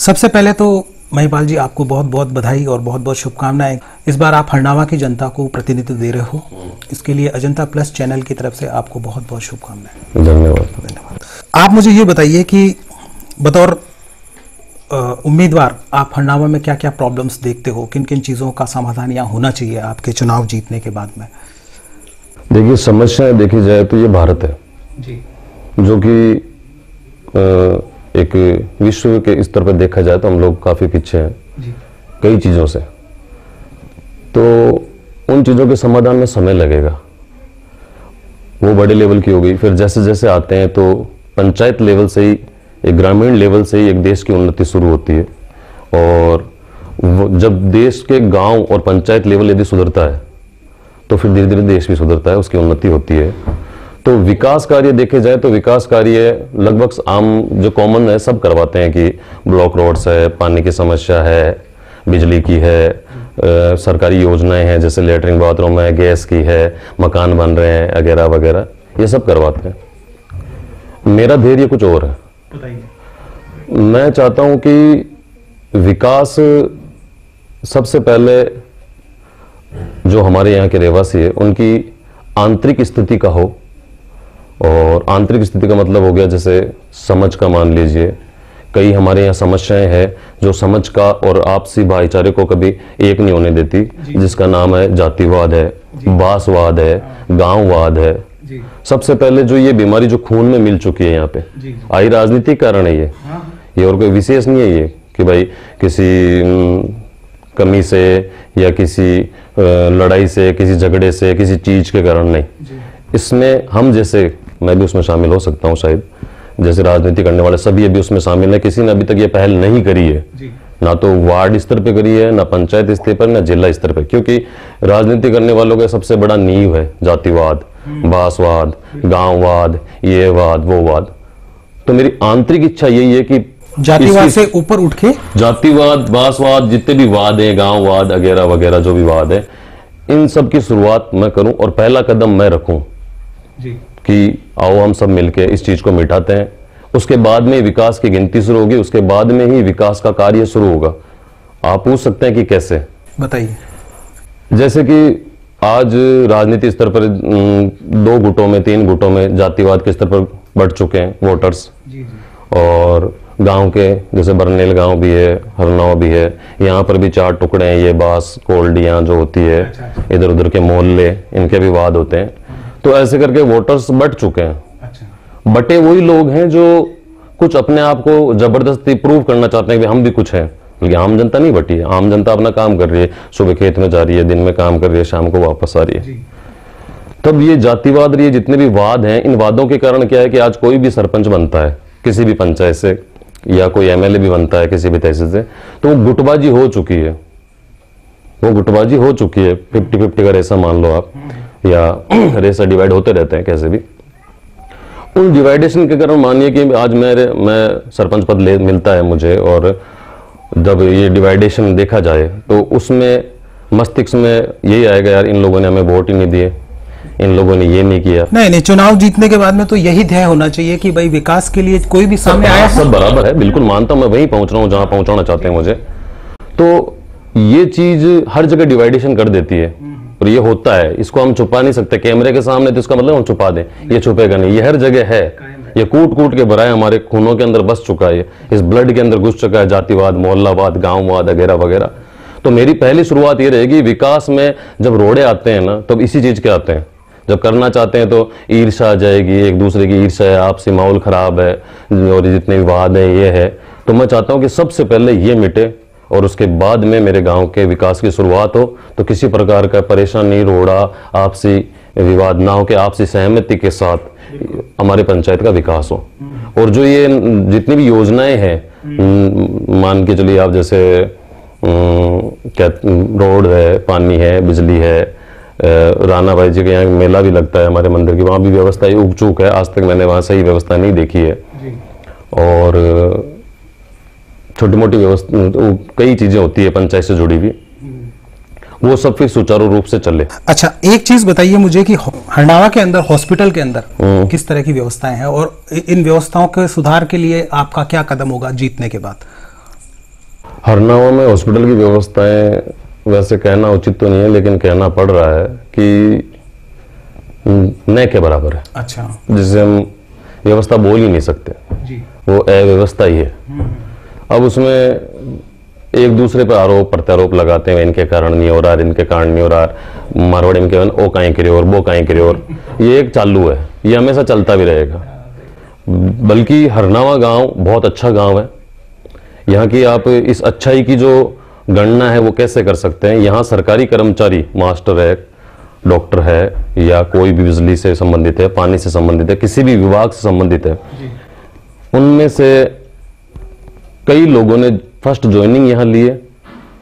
सबसे पहले तो महिपाल जी आपको बहुत बहुत बधाई और बहुत बहुत शुभकामनाएं। इस बार आप हरनावा की जनता को प्रतिनिधित्व दे रहे हो, इसके लिए अजंता प्लस चैनल की तरफ से आपको बहुत बहुत शुभकामनाएं। धन्यवाद। आप मुझे ये बताइए कि बतौर उम्मीदवार आप हरनावा में क्या क्या प्रॉब्लम्स देखते हो, किन किन चीज़ों का समाधान यहाँ होना चाहिए आपके चुनाव जीतने के बाद में? देखिए, समस्याएं देखी जाए तो ये भारत है जी, जो कि एक विश्व के स्तर पर देखा जाए तो हम लोग काफी पीछे हैं जी। कई चीजों से। तो उन चीजों के समाधान में समय लगेगा, वो बड़े लेवल की हो गई। फिर जैसे जैसे आते हैं तो पंचायत लेवल से ही, एक ग्रामीण लेवल से ही एक देश की उन्नति शुरू होती है। और जब देश के गांव और पंचायत लेवल यदि सुधरता है तो फिर धीरे धीरे देश भी सुधरता है, उसकी उन्नति होती है। तो विकास कार्य देखे जाए तो विकास कार्य लगभग आम जो कॉमन है सब करवाते हैं कि ब्लॉक रोड्स है, पानी की समस्या है, बिजली की है, सरकारी योजनाएं हैं जैसे लेटरिन बाथरूम है, गैस की है, मकान बन रहे हैं वगैरह वगैरह, ये सब करवाते हैं। मेरा धैर्य कुछ और है। मैं चाहता हूं कि विकास सबसे पहले जो हमारे यहाँ के रहवासी है उनकी आंतरिक स्थिति का हो। और आंतरिक स्थिति का मतलब हो गया जैसे समझ का, मान लीजिए कई हमारे यहाँ समस्याएं हैं जो समझ का और आपसी भाईचारे को कभी एक नहीं होने देती, जिसका नाम है जातिवाद है, बासवाद है, गांववाद है। सबसे पहले जो ये बीमारी जो खून में मिल चुकी है यहाँ पे आई, राजनीतिक कारण है ये और कोई विशेष नहीं है ये कि भाई किसी कमी से या किसी लड़ाई से, किसी झगड़े से, किसी चीज के कारण नहीं। इसमें हम जैसे, मैं भी उसमें शामिल हो सकता हूँ शायद, जैसे राजनीति करने वाले सभी अभी उसमें शामिल है। किसी ने अभी तक ये पहल नहीं करी है, ना तो वार्ड स्तर पे करी है, ना पंचायत स्तर पर, ना जिला स्तर पर, क्योंकि राजनीति करने वालों का सबसे बड़ा नींव है जातिवाद, बासवाद, गांववाद, ये वाद वो वाद। तो मेरी आंतरिक इच्छा यही है कि जातिवाद से ऊपर उठ के जातिवाद, बासवाद, जितने भी वाद है, गांववाद वगैरह वगैरह जो भी वाद है, इन सब की शुरुआत मैं करूं और पहला कदम मैं रखूं कि आओ हम सब मिलके इस चीज को मिटाते हैं। उसके बाद में विकास की गिनती शुरू होगी, उसके बाद में ही विकास का कार्य शुरू होगा। आप पूछ सकते हैं कि कैसे, बताइए। जैसे कि आज राजनीति स्तर पर 2 गुटों में, 3 गुटों में जातिवाद के स्तर पर बढ़ चुके हैं वोटर्स। और गांव के जैसे बरनेल गांव भी है, हरनावा भी है, यहाँ पर भी 4 टुकड़े हैं, ये बास कोल्डियां जो होती है, इधर उधर के मोहल्ले, इनके भी वाद होते हैं। तो ऐसे करके वोटर्स बढ़ चुके हैं। बटे वही लोग हैं जो कुछ अपने आप को जबरदस्ती प्रूव करना चाहते हैं कि हम भी कुछ हैं, लेकिन आम जनता नहीं बटी है। आम जनता अपना काम कर रही है, सुबह खेत में जा रही है, दिन में काम कर रही है, शाम को वापस आ रही है। तब ये जातिवाद, ये जितने भी वाद हैं, इन वादों के कारण क्या है कि आज कोई भी सरपंच बनता है किसी भी पंचायत से, या कोई एमएलए भी बनता है किसी भी तहसील से, तो वो गुटबाजी हो चुकी है। वो गुटबाजी हो चुकी है, 50-50 का रेसा मान लो आप, या रेसा डिवाइड होते रहते हैं कैसे भी। उन डिवाइडेशन के कारण मानिए कि आज मैं सरपंच पद मिलता है मुझे, और जब ये डिवाइडेशन देखा जाए तो उसमें मस्तिष्क में यही आएगा, यार इन लोगों ने हमें वोट ही नहीं दिए, इन लोगों ने ये नहीं किया। नहीं, चुनाव जीतने के बाद में तो यही ध्येय होना चाहिए कि भाई विकास के लिए कोई भी सामने आया है। सब बराबर है, बिल्कुल मानता हूं, मैं वहीं पहुंच रहा हूं जहां पहुंचाना चाहते हैं मुझे। तो ये चीज हर जगह डिवाइडेशन कर देती है और ये होता है, इसको हम छुपा नहीं सकते। कैमरे के सामने तो इसका मतलब हम छुपा दें, ये छुपेगा नहीं, ये हर जगह है, ये कूट कूट के भरा है, हमारे खूनों के अंदर बस चुका है, इस ब्लड के अंदर घुस चुका है जातिवाद, मोहल्लावाद, गांववाद वगैरह वगैरह। तो मेरी पहली शुरुआत ये रहेगी, विकास में जब रोड़े आते हैं ना, तब इसी चीज के आते हैं। जब करना चाहते हैं तो ईर्ष्या आ जाएगी, एक दूसरे की ईर्ष्या है, आपसी माहौल खराब है, और जितने विवाद है ये है। तो मैं चाहता हूं कि सबसे पहले ये मिटे और उसके बाद में मेरे गांव के विकास की शुरुआत हो। तो किसी प्रकार का परेशानी, रोड़ा, आपसी विवाद ना हो, कि आपसी सहमति के साथ हमारे पंचायत का विकास हो। और जो ये जितनी भी योजनाएं हैं, मान के चलिए आप, जैसे क्या रोड है, पानी है, बिजली है, राणा भाई जी के यहाँ मेला भी लगता है हमारे मंदिर की, वहाँ भी व्यवस्था उग चूक है, आज तक मैंने वहाँ सही व्यवस्था नहीं देखी है। और छोटी मोटी व्यवस्था, कई चीजें होती है पंचायत से जुड़ी हुई, वो सब फिर सुचारू रूप से चले। अच्छा, एक चीज बताइए मुझे कि हरनावा के अंदर, हॉस्पिटल के अंदर किस तरह की व्यवस्थाएं हैं, और इन व्यवस्थाओं के सुधार के लिए आपका क्या कदम होगा जीतने के बाद? हरनावा में हॉस्पिटल की व्यवस्थाएं वैसे कहना उचित तो नहीं है, लेकिन कहना पड़ रहा है कि न के बराबर है। अच्छा। जिसे हम व्यवस्था बोल ही नहीं सकते जी। वो अव्यवस्था ही है। अब उसमें एक दूसरे पर आरोप प्रत्यारोप लगाते हैं, इनके कारण नहीं हो रहा, इनके कारण नहीं हो रहा, मारवाड़ी में कहते ओ काई करे और वो काई करे, और ये एक चालू है, ये हमेशा चलता भी रहेगा। बल्कि हरनावा गांव बहुत अच्छा गांव है। यहाँ की आप इस अच्छाई की जो गणना है वो कैसे कर सकते हैं, यहाँ सरकारी कर्मचारी, मास्टर है, डॉक्टर है, या कोई भी बिजली से संबंधित है, पानी से संबंधित है, किसी भी विभाग से संबंधित है, उनमें से कई लोगों ने फर्स्ट ज्वाइनिंग यहाँ ली है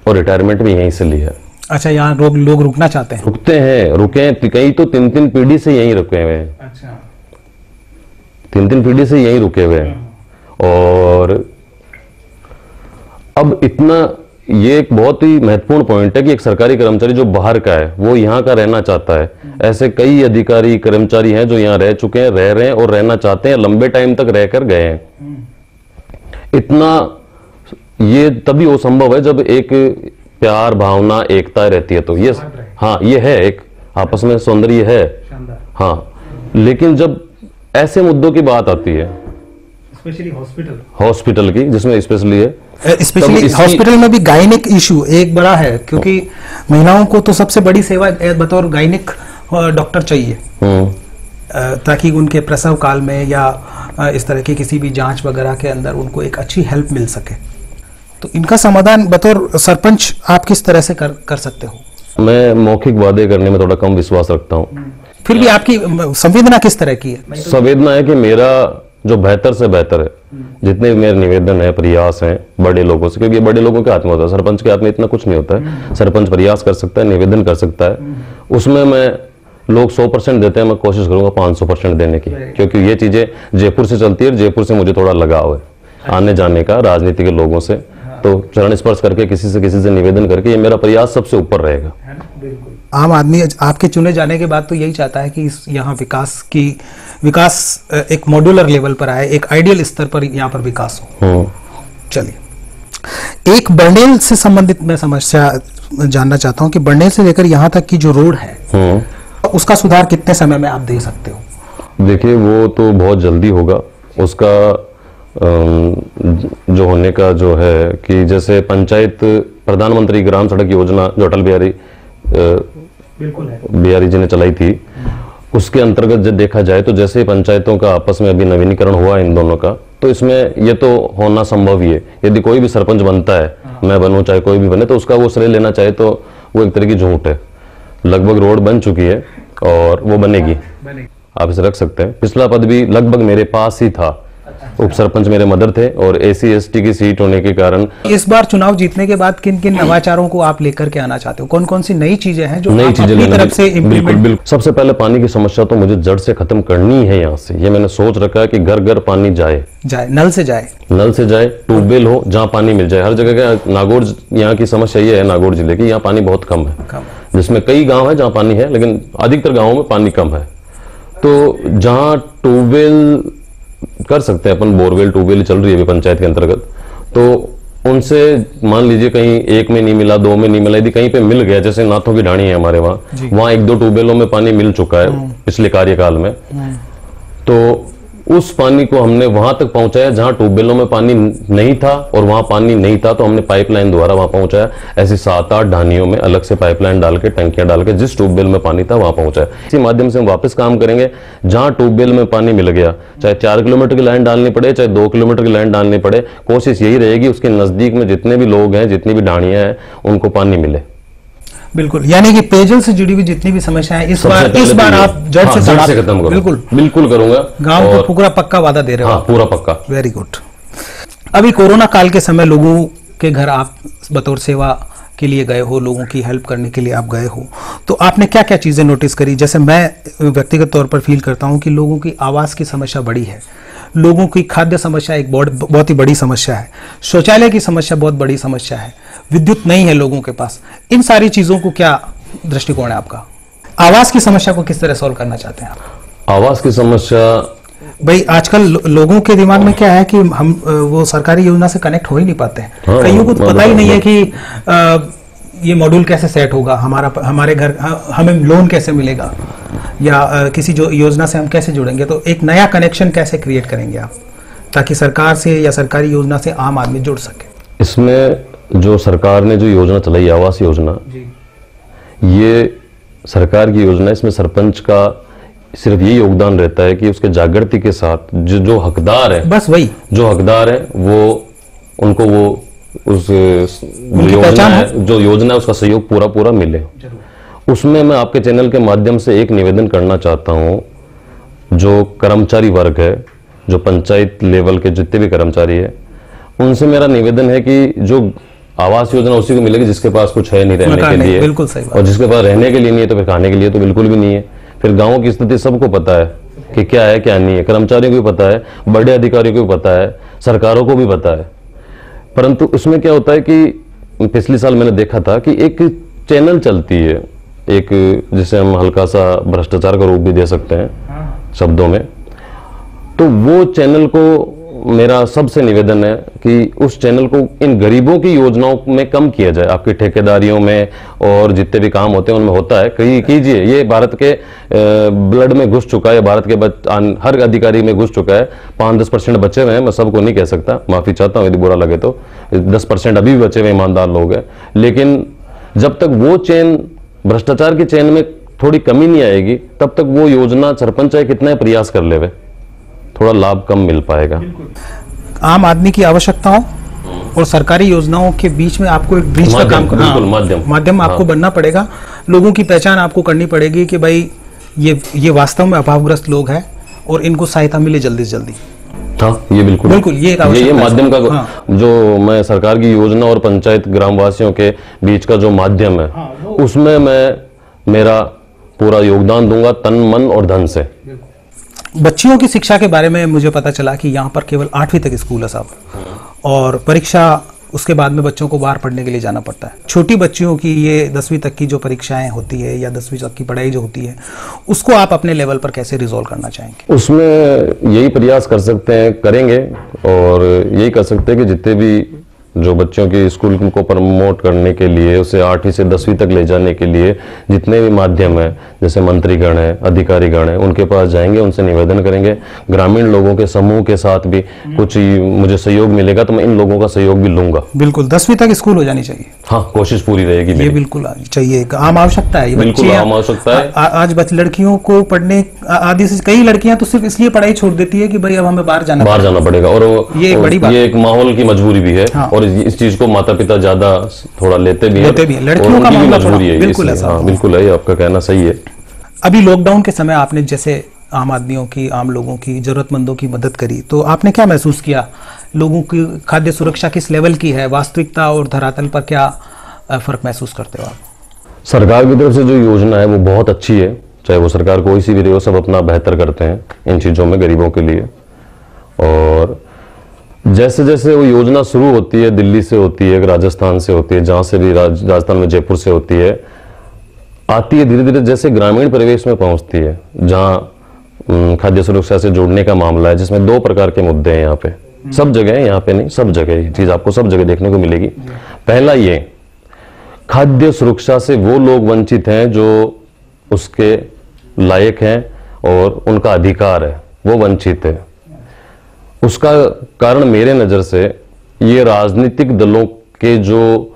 और रिटायरमेंट भी यहीं से ली है। अच्छा, यहाँ लोग रुकना चाहते हैं? रुकते हैं, रुके, कई तो 3-3 पीढ़ी से यहीं रुके हुए हैं। अच्छा। 3-3 पीढ़ी से यहीं रुके हुए हैं। और अब इतना, ये एक बहुत ही महत्वपूर्ण पॉइंट है कि एक सरकारी कर्मचारी जो बाहर का है वो यहाँ का रहना चाहता है। ऐसे कई अधिकारी कर्मचारी हैं जो यहाँ रह चुके हैं, रह रहे हैं और रहना चाहते हैं, लंबे टाइम तक रहकर गए हैं। इतना ये तभी वो संभव है जब एक प्यार, भावना, एकता रहती है। तो ये, हाँ, ये है एक आपस में सौंदर्य है। हाँ, लेकिन जब ऐसे मुद्दों की बात आती है, स्पेशली हॉस्पिटल की, जिसमें स्पेशली है, स्पेशली हॉस्पिटल में भी गायनिक इशू एक बड़ा है, क्योंकि महिलाओं को तो सबसे बड़ी सेवा बतौर गायनिक डॉक्टर चाहिए, ताकि उनके प्रसव काल में या इस तरह की किसी भी जांच वगैरह के अंदर उनको एक अच्छी हेल्प मिल सके। तो इनका समाधान बतौर सरपंच आप किस तरह से कर सकते हो? मैं मौखिक वादे करने में थोड़ा कम विश्वास रखता हूँ। फिर भी आपकी संवेदना किस तरह की है? संवेदना है कि मेरा जो बेहतर से बेहतर है, जितने भी मेरे निवेदन है, प्रयास हैं बड़े लोगों से, क्योंकि ये बड़े लोगों के हाथ में होता है, सरपंच के हाथ में इतना कुछ नहीं होता है। सरपंच प्रयास कर सकता है, निवेदन कर सकता है, उसमें मैं, लोग 100% देते हैं, मैं कोशिश करूंगा 500% देने की, क्योंकि ये चीजें जयपुर से चलती है, जयपुर से मुझे थोड़ा लगाव है आने जाने का, राजनीति के लोगों से, तो चरण स्पर्श करके किसी से निवेदन करके, ये मेरा प्रयास सबसे ऊपर रहेगा। आम आदमी आपके चुने जाने के बाद तो यही चाहता है कि यहाँ विकास एक मॉड्यूलर लेवल पर आए, एक आइडियल स्तर पर यहाँ पर विकास हो। चलिए, एक बर्नेल से संबंधित मैं समस्या जानना चाहता हूँ कि बर्नेल से लेकर यहाँ तक की जो रोड है, उसका सुधार कितने समय में आप दे सकते हो? देखिए, वो तो बहुत जल्दी होगा। उसका जो होने का जो है कि जैसे पंचायत प्रधानमंत्री ग्राम सड़क योजना जो अटल बिहारी जी ने चलाई थी, उसके अंतर्गत जब देखा जाए तो जैसे पंचायतों का आपस में अभी नवीनीकरण हुआ इन दोनों का, तो इसमें ये तो होना संभव ही है। यदि कोई भी सरपंच बनता है, मैं बनूं चाहे कोई भी बने, तो उसका वो श्रेय लेना चाहे तो वो एक तरह की झूठ है। लगभग रोड बन चुकी है और वो बनेगी, आप इसे रख सकते हैं। पिछला पद भी लगभग मेरे पास ही था, उप सरपंच मेरे मदर थे, और SC/ST की सीट होने के कारण। इस बार चुनाव जीतने के बाद किन किन नवाचारों को आप लेकर के आना चाहते हो? कौन कौन सी नई चीजें हैं जो नई चीजें अपनी तरफ से बिल्कुल। सबसे पहले पानी की समस्या तो मुझे जड़ से खत्म करनी है यहाँ से। ये मैंने सोच रखा है कि घर घर पानी जाए, नल से जाए, ट्यूबवेल हो जहाँ पानी मिल जाए। हर जगह का नागौर, यहाँ की समस्या ये है नागौर जिले की, यहाँ पानी बहुत कम है, जिसमें कई गाँव है जहाँ पानी है, लेकिन अधिकतर गाँवों में पानी कम है। तो जहाँ ट्यूबवेल कर सकते हैं अपन, बोरवेल ट्यूबवेल चल रही है अभी पंचायत के अंतर्गत, तो उनसे मान लीजिए कहीं एक में नहीं मिला, 2 में नहीं मिला, यदि कहीं पे मिल गया, जैसे नाथों की ढाणी है हमारे वहाँ 1-2 ट्यूबवेलों में पानी मिल चुका है पिछले कार्यकाल में, तो उस पानी को हमने वहां तक पहुंचाया जहां ट्यूबवेलों में पानी नहीं था, और वहां पानी नहीं था तो हमने पाइपलाइन द्वारा वहां पहुंचाया। ऐसी 7-8 ढानियों में अलग से पाइपलाइन डाल के, टंकियां डाल के, जिस ट्यूबवेल में पानी था वहां पहुंचाया। इसी माध्यम से हम वापस काम करेंगे। जहां ट्यूबवेल में पानी मिल गया, चाहे 4 किलोमीटर की लाइन डालनी पड़े, चाहे 2 किलोमीटर की लाइन डालनी पड़े, कोशिश यही रहेगी उसके नजदीक में जितने भी लोग हैं, जितनी भी ढाणियां हैं, उनको पानी मिले। बिल्कुल, यानी कि पेयजल से जुड़ी हुई जितनी भी समस्याएं इस बार आप जड़ से खत्म करो। बिल्कुल करूंगा। गांव को पूरा पक्का वादा दे रहे हो? हाँ, पूरा पक्का। Very good. अभी कोरोना काल के समय लोगों के घर आप बतौर सेवा के लिए गए हो, लोगों की हेल्प करने के लिए आप गए हो, तो आपने क्या क्या चीजें नोटिस करी? जैसे मैं व्यक्तिगत तौर पर फील करता हूं कि लोगों की आवास की समस्या बड़ी है, लोगों की खाद्य समस्या एक बहुत ही बड़ी समस्या है, शौचालय की समस्या बहुत बड़ी समस्या है, विद्युत नहीं है लोगों के पास। इन सारी चीजों को क्या दृष्टिकोण है आपका? आवास की समस्या को किस तरह सॉल्व करना चाहते हैं आप? आवास की समस्या भाई आजकल लोगों के दिमाग में क्या है कि हम वो सरकारी योजना से कनेक्ट हो ही नहीं पाते हैं। हाँ, कईयों को पता ही नहीं है कि ये मॉड्यूल कैसे सेट होगा, हमारे घर हमें लोन कैसे मिलेगा, या किसी जो योजना से हम कैसे जुड़ेंगे। तो एक नया कनेक्शन कैसे क्रिएट करेंगे आप, ताकि सरकार से या सरकारी योजना से आम आदमी जुड़ सके। इसमें जो सरकार ने जो योजना चलाई, आवास योजना, ये सरकार की योजना, इसमें सरपंच का सिर्फ ये योगदान रहता है कि उसके जागृति के साथ जो हकदार है, बस वही जो हकदार है वो उनको वो उस जो योजना है उसका सहयोग पूरा मिले। उसमें मैं आपके चैनल के माध्यम से एक निवेदन करना चाहता हूँ, जो कर्मचारी वर्ग है, जो पंचायत लेवल के जितने भी कर्मचारी है, उनसे मेरा निवेदन है कि जो आवास योजना उसी को मिलेगी जिसके पास कुछ है नहीं रहने के लिए, बिल्कुल सही बात। और जिसके पास रहने के लिए नहीं है तो फिर खाने के लिए तो बिल्कुल भी नहीं है। फिर गाँव की स्थिति सबको पता है कि क्या है क्या नहीं है, कर्मचारियों को भी पता है, बड़े अधिकारियों को भी पता है, सरकारों को भी पता है। परंतु उसमें क्या होता है कि पिछले साल मैंने देखा था कि एक चैनल चलती है, एक जिसे हम हल्का सा भ्रष्टाचार का रूप भी दे सकते हैं शब्दों में, तो वो चैनल को मेरा सबसे निवेदन है कि उस चैनल को इन गरीबों की योजनाओं में कम किया जाए। आपकी ठेकेदारियों में और जितने भी काम होते हैं उनमें होता है, कहीं कीजिए। ये भारत के ब्लड में घुस चुका है, भारत के हर अधिकारी में घुस चुका है। 5-10% बचे हुए हैं, मैं सबको नहीं कह सकता, माफी चाहता हूँ यदि बुरा लगे तो। 10% अभी भी बचे हुए ईमानदार लोग हैं। लेकिन जब तक वो चेन, भ्रष्टाचार की चेन में थोड़ी कमी नहीं आएगी, तब तक वो योजना सरपंच चाहे कितना प्रयास कर ले, थोड़ा लाभ कम मिल पाएगा। आम आदमी की आवश्यकताओं और सरकारी योजनाओं के बीच में आपको एक ब्रिज का काम करना, माध्यम आपको बनना पड़ेगा। लोगों की पहचान आपको करनी पड़ेगी कि भाई ये वास्तव में अभावग्रस्त लोग हैं और इनको सहायता मिले जल्दी से जल्दी। हाँ, ये बिल्कुल ये माध्यम का जो मैं सरकार की योजना और पंचायत ग्रामवासियों के बीच का जो माध्यम है, उसमें मैं मेरा पूरा योगदान दूंगा, तन मन और धन से। बच्चियों की शिक्षा के बारे में मुझे पता चला कि यहाँ पर केवल 8वीं तक स्कूल है साहब, और परीक्षा उसके बाद में बच्चों को बाहर पढ़ने के लिए जाना पड़ता है। छोटी बच्चियों की ये 10वीं तक की जो परीक्षाएं होती है या 10वीं तक की पढ़ाई जो होती है, उसको आप अपने लेवल पर कैसे रिजॉल्व करना चाहेंगे? उसमें यही प्रयास कर सकते हैं, करेंगे, और यही कर सकते हैं कि जितने भी जो बच्चों की स्कूल को प्रमोट करने के लिए, उसे 8वीं से 10वीं तक ले जाने के लिए जितने भी माध्यम है, जैसे मंत्रीगण है, अधिकारीगण है, उनके पास जाएंगे, उनसे निवेदन करेंगे। ग्रामीण लोगों के समूह के साथ भी कुछ मुझे सहयोग मिलेगा तो मैं इन लोगों का सहयोग भी लूंगा। बिल्कुल 10वीं तक स्कूल हो जानी चाहिए। हाँ, कोशिश पूरी रहेगी। ये बिल्कुल चाहिए, आम आवश्यकता है। बिल्कुल आम आवश्यकता है। आज लड़कियों को पढ़ने, आदि से कई लड़कियां तो सिर्फ इसलिए पढ़ाई छोड़ देती है कि भाई अब हमें बाहर जाना पड़ेगा, और ये एक बड़ी बात, ये एक माहौल की मजबूरी भी है। और इस चीज को माता पिता ज्यादा थोड़ा लेते भी हैं। लड़कियों का मामला मजबूरी है, बिल्कुल ऐसा। हाँ, बिल्कुल है, आपका कहना सही है। अभी लॉकडाउन के समय आपने जैसे आम आदमियों की, आम लोगों की, जरूरतमंदों की मदद करी, तो आपने क्या महसूस किया? लोगों की खाद्य सुरक्षा किस लेवल की है, वास्तविकता और धरातल पर क्या फर्क महसूस करते हो आप? सरकार की तरफ से जो योजना है वो बहुत अच्छी है, चाहे वो सरकार कोई सी भी रही हो, सब अपना बेहतर करते हैं इन चीजों में गरीबों के लिए। और जैसे जैसे वो योजना शुरू होती है, दिल्ली से होती है, राजस्थान से होती है, जहां से भी, राजस्थान में जयपुर से होती है, आती है धीरे धीरे जैसे ग्रामीण परिवेश में पहुंचती है, जहां खाद्य सुरक्षा से जोड़ने का मामला है, जिसमें 2 प्रकार के मुद्दे हैं यहाँ पे। सब जगह है, यहाँ पे नहीं, सब जगह ये चीज आपको सब जगह देखने को मिलेगी। पहला ये, खाद्य सुरक्षा से वो लोग वंचित हैं जो उसके लायक हैं और उनका अधिकार है, वो वंचित है। उसका कारण मेरे नज़र से ये राजनीतिक दलों के जो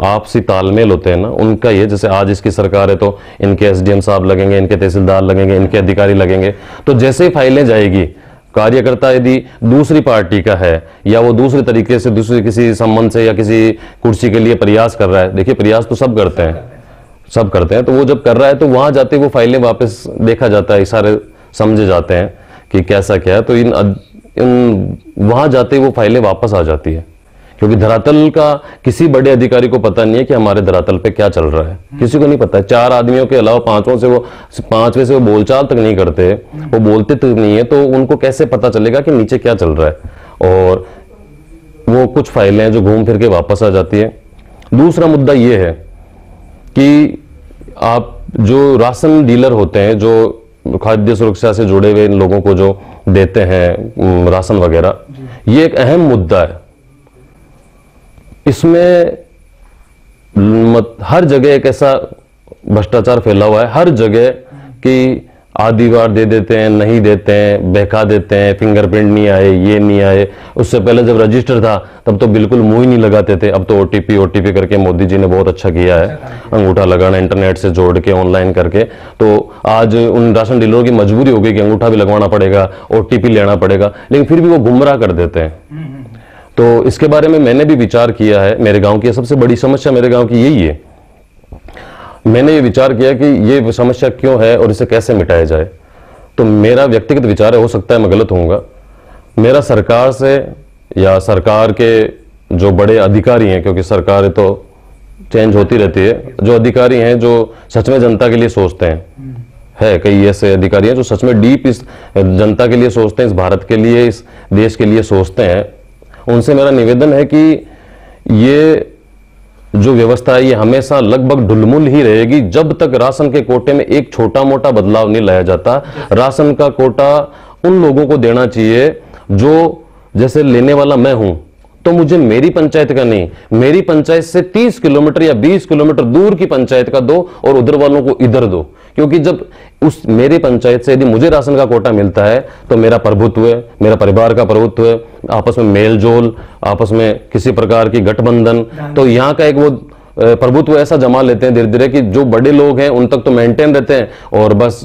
आपसी तालमेल होते हैं ना, उनका ये, जैसे आज इसकी सरकार है तो इनके एसडीएम साहब लगेंगे, इनके तहसीलदार लगेंगे, इनके अधिकारी लगेंगे, तो जैसे ही फाइलें जाएगी, कार्यकर्ता यदि दूसरी पार्टी का है या वो दूसरे तरीके से, दूसरे किसी संबंध से या किसी कुर्सी के लिए प्रयास कर रहा है, देखिए प्रयास तो सब करते हैं, तो वो जब कर रहा है तो वहां जाते वो फाइलें वापस देखा जाता है, सारे समझे जाते हैं कि कैसा क्या है, तो इन वहां जाते वो फाइलें वापस आ जाती है, क्योंकि धरातल का किसी बड़े अधिकारी को पता नहीं है कि हमारे धरातल पे क्या चल रहा है, किसी को नहीं पता है। 4 आदमियों के अलावा 5वें से वो बोलचाल तक नहीं करते, वो बोलते तक नहीं है, तो उनको कैसे पता चलेगा कि नीचे क्या चल रहा है। और वो कुछ फाइलें जो घूम फिर के वापस आ जाती है। दूसरा मुद्दा ये है कि आप जो राशन डीलर होते हैं, जो खाद्य सुरक्षा से जुड़े हुए इन लोगों को जो देते हैं राशन वगैरह, ये एक अहम मुद्दा है। इसमें हर जगह एक ऐसा भ्रष्टाचार फैला हुआ है, हर जगह कि आधी बार दे देते हैं, नहीं देते हैं, बहका देते हैं, फिंगरप्रिंट नहीं आए, ये नहीं आए। उससे पहले जब रजिस्टर था तब तो बिल्कुल मुंह ही नहीं लगाते थे, अब तो ओटीपी करके मोदी जी ने बहुत अच्छा किया है, अंगूठा लगाना इंटरनेट से जोड़ के ऑनलाइन करके। तो आज उन राशन डीलरों की मजबूरी हो गई कि अंगूठा भी लगवाना पड़ेगा, ओटीपी लेना पड़ेगा, लेकिन फिर भी वो गुमराह कर देते हैं। तो इसके बारे में मैंने भी विचार किया है। मेरे गांव की सबसे बड़ी समस्या मेरे गांव की यही है। मैंने ये विचार किया कि ये समस्या क्यों है और इसे कैसे मिटाया जाए। तो मेरा व्यक्तिगत विचार है, हो सकता है मैं गलत होऊंगा, मेरा सरकार से या सरकार के जो बड़े अधिकारी हैं, क्योंकि सरकार तो चेंज होती रहती है, जो अधिकारी हैं जो सच में जनता के लिए सोचते हैं, है कई ऐसे अधिकारी हैं जो सच में डीप इस जनता के लिए सोचते हैं, इस भारत के लिए, इस देश के लिए सोचते हैं, उनसे मेरा निवेदन है कि ये जो व्यवस्था है ये हमेशा लगभग ढुलमुल ही रहेगी जब तक राशन के कोटे में एक छोटा मोटा बदलाव नहीं लाया जाता। राशन का कोटा उन लोगों को देना चाहिए जो, जैसे लेने वाला मैं हूं तो मुझे मेरी पंचायत का नहीं, मेरी पंचायत से 30 किलोमीटर या 20 किलोमीटर दूर की पंचायत का दो और उधर वालों को इधर दो। क्योंकि जब उस मेरी पंचायत से यदि मुझे राशन का कोटा मिलता है तो मेरा प्रभुत्व है, मेरा परिवार का प्रभुत्व है, आपस में मेल जोल, आपस में किसी प्रकार की गठबंधन, तो यहाँ का एक वो प्रभुत्व ऐसा जमा लेते हैं धीरे धीरे कि जो बड़े लोग हैं उन तक तो मेंटेन रहते हैं और बस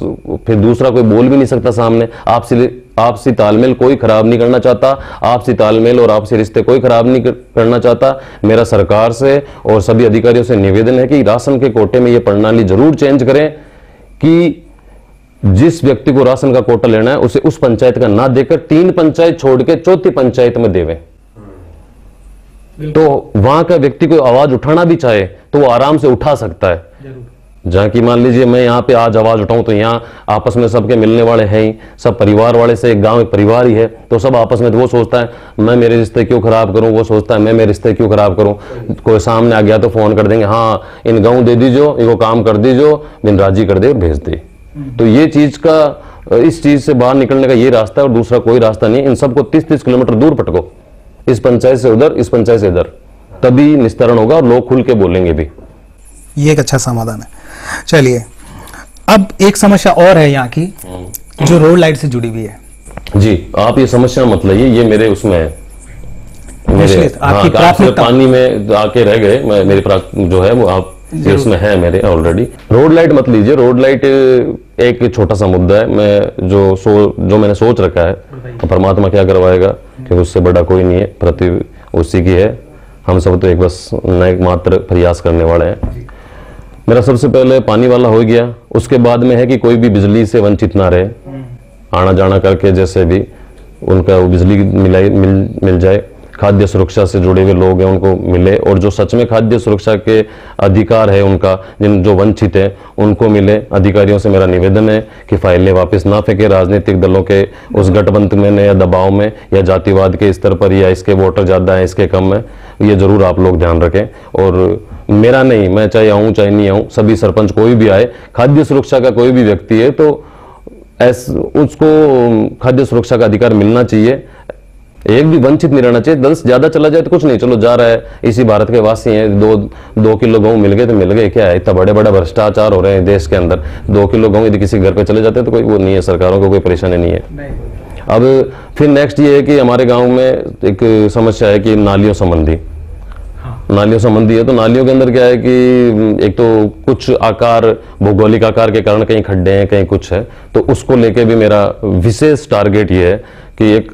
फिर दूसरा कोई बोल भी नहीं सकता सामने। आपसी तालमेल कोई खराब नहीं करना चाहता, आपसी तालमेल और आपसी रिश्ते कोई खराब नहीं करना चाहता। मेरा सरकार से और सभी अधिकारियों से निवेदन है कि राशन के कोटे में ये प्रणाली जरूर चेंज करें कि जिस व्यक्ति को राशन का कोटा लेना है उसे उस पंचायत का ना देकर 3 पंचायत छोड़ के 4थी पंचायत में देवे। तो वहां का व्यक्ति को आवाज उठाना भी चाहे तो वो आराम से उठा सकता है। जहां की मान लीजिए मैं यहाँ पे आज आवाज उठाऊं तो यहाँ आपस में सबके मिलने वाले हैं ही, सब परिवार वाले से, एक गांव एक परिवार ही है, तो सब आपस में, तो वो सोचता है मैं मेरे रिश्ते क्यों खराब करूं, वो सोचता है मैं मेरे रिश्ते क्यों खराब करूं। कोई सामने आ गया तो फोन कर देंगे, हाँ इन गाँव दे दीजो, इनको काम कर दीजो, बिन राजी कर दे भेज दे। तो ये चीज का, इस चीज से बाहर निकलने का ये रास्ता है और दूसरा कोई रास्ता नहीं। इन सबको 30-30 किलोमीटर दूर पटको, इस पंचायत से उधर, इस पंचायत से इधर, तभी निस्तारण होगा और लोग खुल के बोलेंगे भी। ये एक अच्छा समाधान है। चलिए, अब एक समस्या और है यहाँ की जो रोड लाइट से जुड़ी हुई है। जी, आप ये समस्या मत लाइए, ये मेरे उसमें है, मेरे आपकी प्राथमिकता पानी में आके रह गए, मेरी जो है वो आप इसमें है मेरे ऑलरेडी। रोड लाइट मत लीजिए, रोड लाइट एक छोटा सा मुद्दा है। मैं जो मैंने सोच रखा है, तो परमात्मा क्या करवाएगा, क्योंकि उससे बड़ा कोई नहीं है, पृथ्वी उसी की है, हम सब तो एक बस एक मात्र प्रयास करने वाले हैं। मेरा सबसे पहले पानी वाला हो गया, उसके बाद में है कि कोई भी बिजली से वंचित ना रहे, आना जाना करके जैसे भी उनका वो बिजली मिल जाए। खाद्य सुरक्षा से जुड़े हुए लोग हैं उनको मिले, और जो सच में खाद्य सुरक्षा के अधिकार है उनका, जो वंचित है उनको मिले। अधिकारियों से मेरा निवेदन है कि फाइलें वापस ना फेंके राजनीतिक दलों के उस गठबंधन में या दबाव में या जातिवाद के स्तर पर, या इसके वोटर ज्यादा है इसके कम है, ये जरूर आप लोग ध्यान रखें। और मेरा नहीं, मैं चाहे आऊं चाहे नहीं आऊं, सभी सरपंच कोई भी आए, खाद्य सुरक्षा का कोई भी व्यक्ति है तो उसको खाद्य सुरक्षा का अधिकार मिलना चाहिए, एक भी वंचित नहीं रहना चाहिए। 10 ज्यादा चला जाए तो कुछ नहीं, चलो जा रहा है, इसी भारत के वासी हैं, 2 किलो गेहूं मिल गए तो मिल गए, क्या है, इतना बड़े बड़ा भ्रष्टाचार हो रहे हैं देश के अंदर। 2 किलो गेहूं यदि किसी घर पे चले जाते हैं तो कोई वो नहीं है, सरकारों को कोई परेशानी नहीं है। अब फिर नेक्स्ट ये है कि हमारे गाँव में एक समस्या है कि नालियों संबंधी है। तो नालियों के अंदर क्या है कि एक तो कुछ आकार, भौगोलिक आकार के कारण कहीं खड्डे हैं, कहीं कुछ है, तो उसको लेके भी मेरा विशेष टारगेट ये है कि एक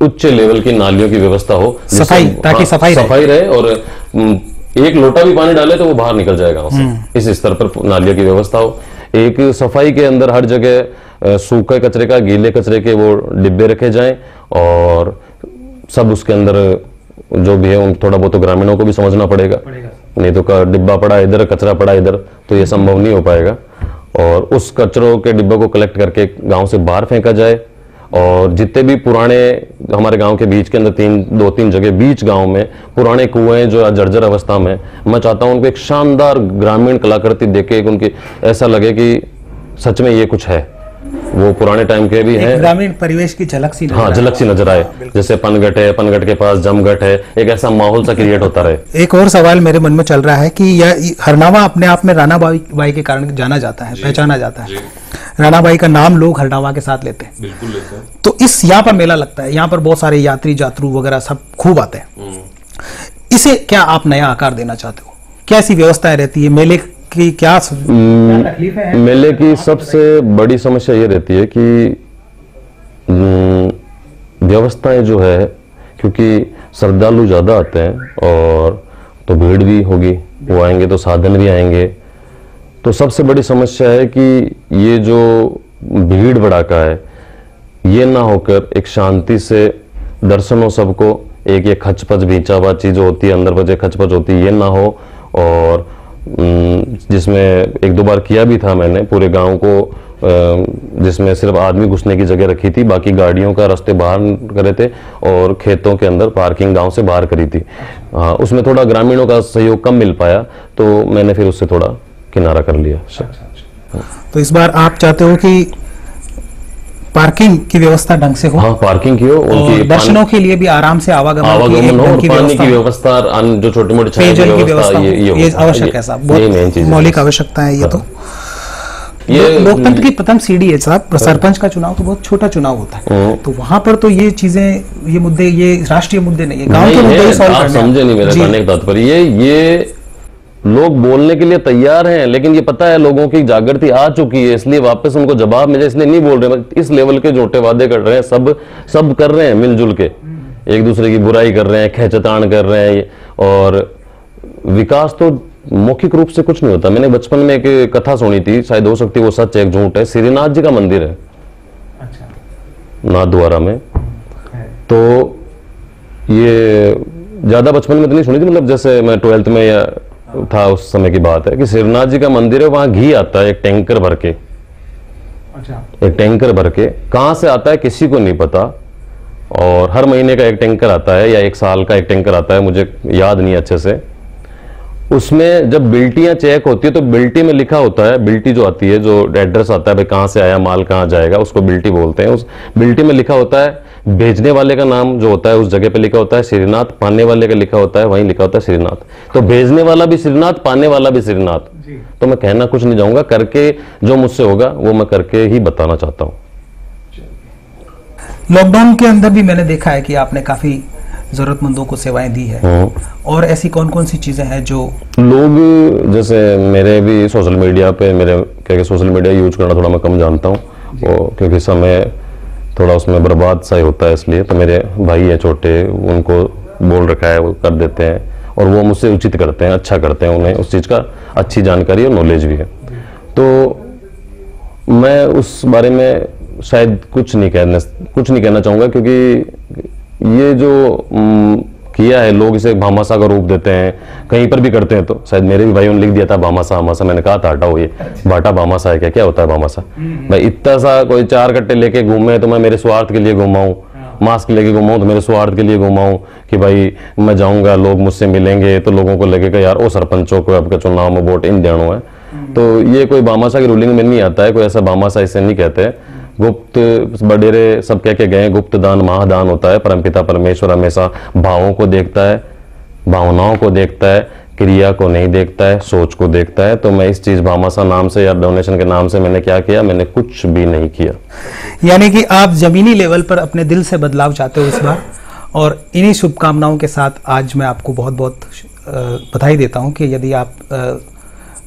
उच्च लेवल की नालियों की व्यवस्था हो, सफाई, ताकि सफाई रहे और एक लोटा भी पानी डाले तो वो बाहर निकल जाएगा उससे, इस स्तर पर नालियों की व्यवस्था हो। एक सफाई के अंदर हर जगह सूखे कचरे का, गीले कचरे के वो डिब्बे रखे जाएं, और सब उसके अंदर जो भी है उन थोड़ा बहुत तो ग्रामीणों को भी समझना पड़ेगा, नहीं तो डिब्बा पड़ा इधर, कचरा पड़ा इधर, तो ये संभव नहीं हो पाएगा। और उस कचरों के डिब्बे को कलेक्ट करके गांव से बाहर फेंका जाए, और जितने भी पुराने हमारे गांव के बीच के अंदर 2-3 जगह बीच गांव में पुराने कुएं जो जर्जर अवस्था में, मैं चाहता हूं उनको एक शानदार ग्रामीण कलाकृति देके उनकी ऐसा लगे कि सच में ये कुछ है। वो पुराने टाइम के भी एक हैं। ग्रामीण परिवेश की झलक सी हाँ, झलक सी नजर आए, जैसे पनघट है, पनघट के पास जमघट है, एक ऐसा माहौल सा क्रिएट होता रहे। एक और सवाल मेरे मन में चल रहा है कि यह हरनावा अपने आप में राणा बाई के कारण जाना जाता है, पहचाना जाता है। राणा बाई का नाम लोग हरनावा के साथ लेते हैं। बिल्कुल लेते हैं। तो इस यहाँ पर मेला लगता है, यहाँ पर बहुत सारे यात्री जातरू वगैरह सब खूब आते हैं। इसे क्या आप नया आकार देना चाहते हो? क्या ऐसी व्यवस्थाएं रहती है? मेले की क्या तकलीफें हैं? मेले की सबसे बड़ी समस्या ये रहती है कि व्यवस्थाएं जो है, क्योंकि श्रद्धालु ज्यादा आते हैं और तो भीड़ भी होगी, वो आएंगे तो साधन भी आएंगे। तो सबसे बड़ी समस्या है कि ये जो भीड़ भड़ाका है ये ना होकर एक शांति से दर्शन हो सबको, एक ये खचपच भींचावा चीज होती है, अंदर बजे खचपच होती है, ये ना हो। और जिसमें एक दो बार किया भी था मैंने पूरे गांव को, जिसमें सिर्फ आदमी घुसने की जगह रखी थी, बाकी गाड़ियों का रास्ते बाहर करे थे और खेतों के अंदर पार्किंग गांव से बाहर करी थी। उसमें थोड़ा ग्रामीणों का सहयोग कम मिल पाया, तो मैंने फिर उससे थोड़ा किनारा कर लिया। तो इस बार आप चाहते हो कि पार्किंग की व्यवस्था ढंग से हो? हाँ, पार्किंग की हो, उनकी दर्शनों के लिए भी आराम से आवागमन हो, पानी की व्यवस्था, जो छोटी मोटी पेयजल की व्यवस्था, ये आवश्यक है साहब, बहुत मौलिक आवश्यकता है ये। तो ये लोकतंत्र की प्रथम सीढ़ी है साहब। सरपंच का चुनाव तो बहुत छोटा चुनाव होता है, तो वहां पर तो ये चीजें, ये मुद्दे, ये राष्ट्रीय मुद्दे नहीं है, गांव के मुद्दे ही सॉल्व करने हैं। समझे नहीं मेरा कहने का तात्पर्य। ये लोग बोलने के लिए तैयार हैं, लेकिन ये पता है लोगों की जागृति आ चुकी है, इसलिए वापस उनको जवाब मिले इसलिए नहीं बोल रहे। इस लेवल के झूठे वादे कर रहे हैं, सब कर रहे हैं मिलजुल के, एक दूसरे की बुराई कर रहे हैं, खेचतान कर रहे हैं, और विकास तो मौखिक रूप से कुछ नहीं होता। मैंने बचपन में एक कथा सुनी थी, शायद हो सकती है वो सच है एक झूठ है। श्रीनाथ जी का मंदिर है नाथद्वारा में, तो ये ज्यादा बचपन में तो नहीं सुनी थी, मतलब जैसे मैं 12th में या था उस समय की बात है कि श्रीनाथ जी का मंदिर है, वहां घी आता है एक टैंकर भर के। एक टैंकर भर के कहां से आता है किसी को नहीं पता, और हर महीने का एक टैंकर आता है या एक साल का एक टैंकर आता है, मुझे याद नहीं अच्छे से। उसमें जब बिल्टियां चेक होती है तो बिल्टी में लिखा होता है, बिल्टी जो आती है, जो एड्रेस आता है भाई कहां से आया माल कहां जाएगा, उसको बिल्टी बोलते हैं। उस बिल्टी में लिखा होता है, भेजने वाले का नाम जो होता है उस जगह पे लिखा होता है श्रीनाथ, पाने वाले का लिखा होता है वहीं लिखा होता है श्रीनाथ। तो भेजने वाला भी श्रीनाथ, पाने वाला भी श्रीनाथ। तो मैं कहना कुछ नहीं चाहूंगा, करके जो मुझसे होगा वो मैं करके ही बताना चाहता हूँ। लॉकडाउन के अंदर भी मैंने देखा है कि आपने काफी जरूरतमंदों को सेवाएं दी है, और ऐसी कौन कौन सी चीजें हैं जो लोग, जैसे मेरे भी सोशल मीडिया पे, मेरे क्या सोशल मीडिया यूज करना थोड़ा मैं कम जानता हूँ, क्योंकि समय थोड़ा उसमें बर्बाद सा ही होता है, इसलिए तो मेरे भाई है छोटे, उनको बोल रखा है वो कर देते हैं, और वो मुझसे उचित करते हैं, अच्छा करते हैं, उन्हें उस चीज़ का अच्छी जानकारी और नॉलेज भी है। तो मैं उस बारे में शायद कुछ नहीं कहना चाहूँगा, क्योंकि ये जो किया है लोग इसे भामाशाह का रूप देते हैं, कहीं पर भी करते हैं। तो शायद मेरे भी भाइयों ने लिख दिया था भामाशाह, मैंने कहा था हटाओ ये बाटा भामाशाह है क्या होता है भामाशाह? भाई इतना सा कोई 4 कट्टे लेके घूमे तो मैं मेरे स्वार्थ के लिए घुमाऊं, मास्क लेके घुमाऊं तो मेरे स्वार्थ के लिए घुमाऊं, कि भाई मैं जाऊंगा लोग मुझसे मिलेंगे तो लोगों को लगेगा यार ओ सरपंचों को आपके चुनाव में वोट इन देना है। तो ये कोई भामाशाह की रूलिंग में नहीं आता है, कोई ऐसा भामाशाह इसे नहीं कहते। गुप्त बडेरे सब कह के गए, गुप्त दान महादान होता है। परमपिता परमेश्वर हमेशा भावों को देखता है, भावनाओं को देखता है, क्रिया को नहीं देखता है, सोच को देखता है। तो मैं इस चीज भामाशाह नाम से या डोनेशन के नाम से मैंने क्या किया? मैंने कुछ भी नहीं किया। यानी कि आप जमीनी लेवल पर अपने दिल से बदलाव चाहते हो इस बार, और इन्हीं शुभकामनाओं के साथ आज मैं आपको बहुत बहुत बधाई देता हूं कि यदि आप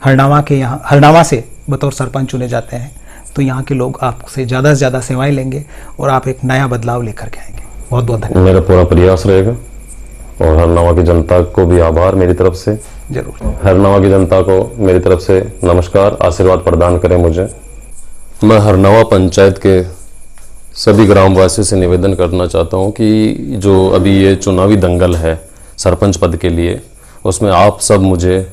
हरनावा से बतौर सरपंच चुने जाते हैं तो यहाँ के लोग आपसे ज़्यादा से ज़्यादा सेवाएं लेंगे और आप एक नया बदलाव लेकर के आएंगे। बहुत बहुत धन्यवाद। मेरा पूरा प्रयास रहेगा, और हरनावा की जनता को भी आभार मेरी तरफ से। जरूर। हरनावा की जनता को मेरी तरफ से नमस्कार, आशीर्वाद प्रदान करें मुझे। मैं हरनावा पंचायत के सभी ग्रामवासियों से निवेदन करना चाहता हूँ कि जो अभी ये चुनावी दंगल है सरपंच पद के लिए, उसमें आप सब मुझे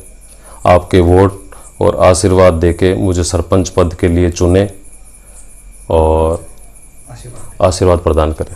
आपके वोट और आशीर्वाद देके मुझे सरपंच पद के लिए चुने और आशीर्वाद प्रदान करें।